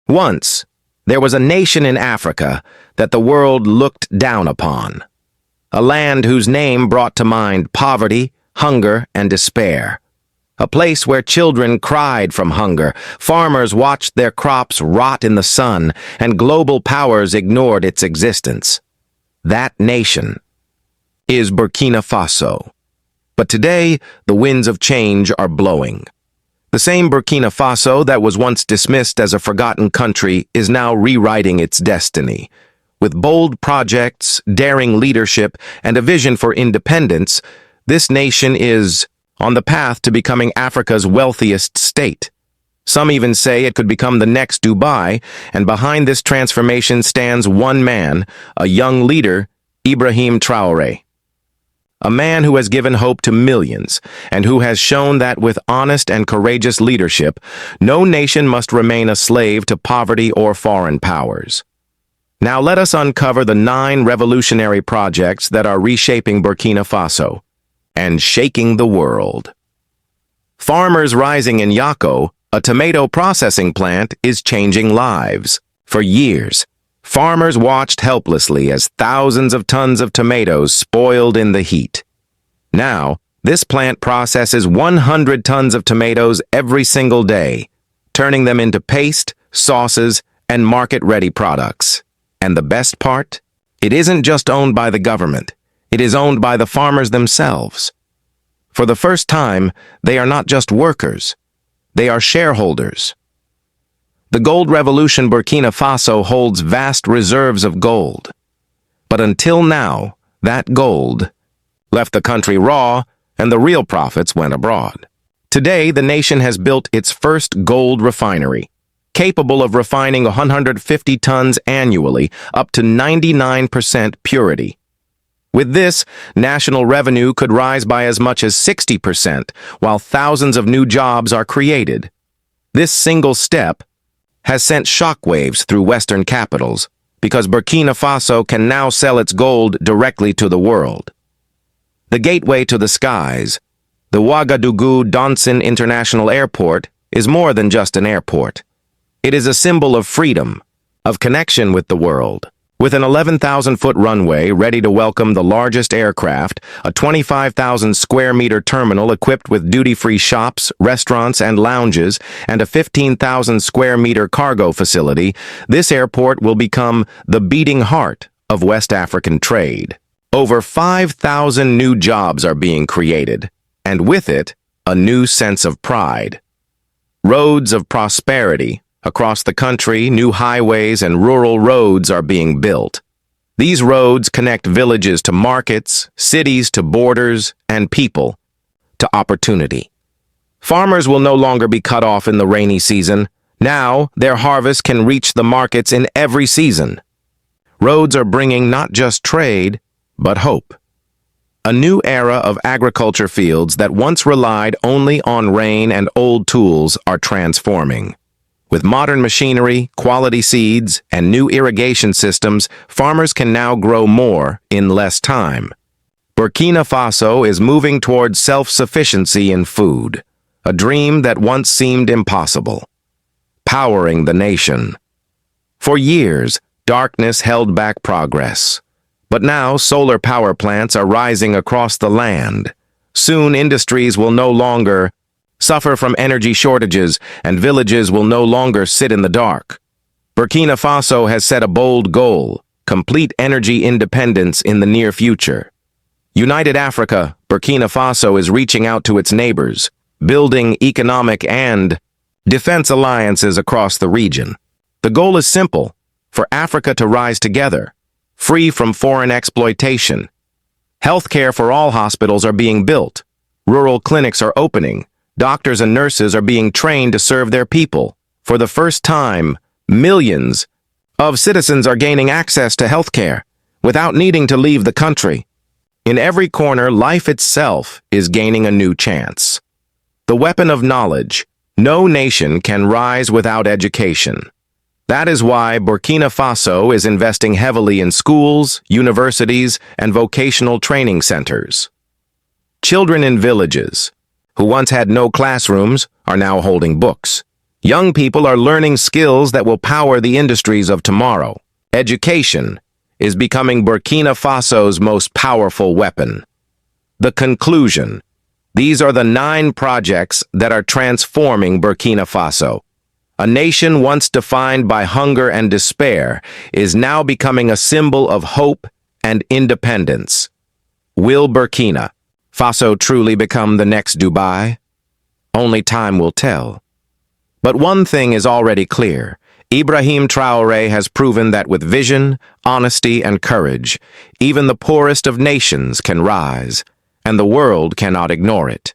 Once, there was a nation in Africa that the world looked down upon. A land whose name brought to mind poverty, hunger, and despair. A place where children cried from hunger, farmers watched their crops rot in the sun, and global powers ignored its existence. That nation is Burkina Faso. But today, the winds of change are blowing. The same Burkina Faso that was once dismissed as a forgotten country is now rewriting its destiny. With bold projects, daring leadership, and a vision for independence, this nation is on the path to becoming Africa's wealthiest state. Some even say it could become the next Dubai, and behind this transformation stands one man, a young leader, Ibrahim Traore. A man who has given hope to millions, and who has shown that with honest and courageous leadership, no nation must remain a slave to poverty or foreign powers. Now let us uncover the 9 revolutionary projects that are reshaping Burkina Faso and shaking the world. Farmers rising in Yako, a tomato processing plant, is changing lives. For years, farmers watched helplessly as thousands of tons of tomatoes spoiled in the heat. Now, this plant processes 100 tons of tomatoes every single day, turning them into paste, sauces, and market-ready products. And the best part? It isn't just owned by the government. It is owned by the farmers themselves. For the first time, they are not just workers. They are shareholders. The gold revolution Burkina Faso holds vast reserves of gold. But until now, that gold left the country raw, and the real profits went abroad. Today, the nation has built its first gold refinery, capable of refining 150 tons annually, up to 99% purity. With this, national revenue could rise by as much as 60%, while thousands of new jobs are created. This single step has sent shockwaves through Western capitals, because Burkina Faso can now sell its gold directly to the world. The gateway to the skies, the Ouagadougou-Donson International Airport, is more than just an airport. It is a symbol of freedom, of connection with the world. With an 11,000-foot runway ready to welcome the largest aircraft, a 25,000-square-meter terminal equipped with duty-free shops, restaurants, and lounges, and a 15,000-square-meter cargo facility, this airport will become the beating heart of West African trade. Over 5,000 new jobs are being created, and with it, a new sense of pride. Roads of prosperity. Across the country, new highways and rural roads are being built. These roads connect villages to markets, cities to borders, and people to opportunity. Farmers will no longer be cut off in the rainy season. Now, their harvest can reach the markets in every season. Roads are bringing not just trade, but hope. A new era of agriculture fields that once relied only on rain and old tools are transforming. With modern machinery, quality seeds, and new irrigation systems, farmers can now grow more in less time. Burkina Faso is moving towards self-sufficiency in food, a dream that once seemed impossible. Powering the nation. For years, darkness held back progress. But now solar power plants are rising across the land. Soon industries will no longer suffer from energy shortages, and villages will no longer sit in the dark. Burkina Faso has set a bold goal: complete energy independence in the near future. United Africa, Burkina Faso is reaching out to its neighbors, building economic and defense alliances across the region. The goal is simple: for Africa to rise together, free from foreign exploitation. Healthcare for all hospitals are being built. Rural clinics are opening. Doctors and nurses are being trained to serve their people. For the first time, millions of citizens are gaining access to healthcare without needing to leave the country. In every corner, life itself is gaining a new chance. The weapon of knowledge. No nation can rise without education. That is why Burkina Faso is investing heavily in schools, universities, and vocational training centers. Children in villages, who once had no classrooms, are now holding books. Young people are learning skills that will power the industries of tomorrow. Education is becoming Burkina Faso's most powerful weapon. The conclusion. These are the 9 projects that are transforming Burkina Faso. A nation once defined by hunger and despair is now becoming a symbol of hope and independence. Will Burkina Faso truly become the next Dubai? Only time will tell. But one thing is already clear. Ibrahim Traore has proven that with vision, honesty, and courage, even the poorest of nations can rise, and the world cannot ignore it.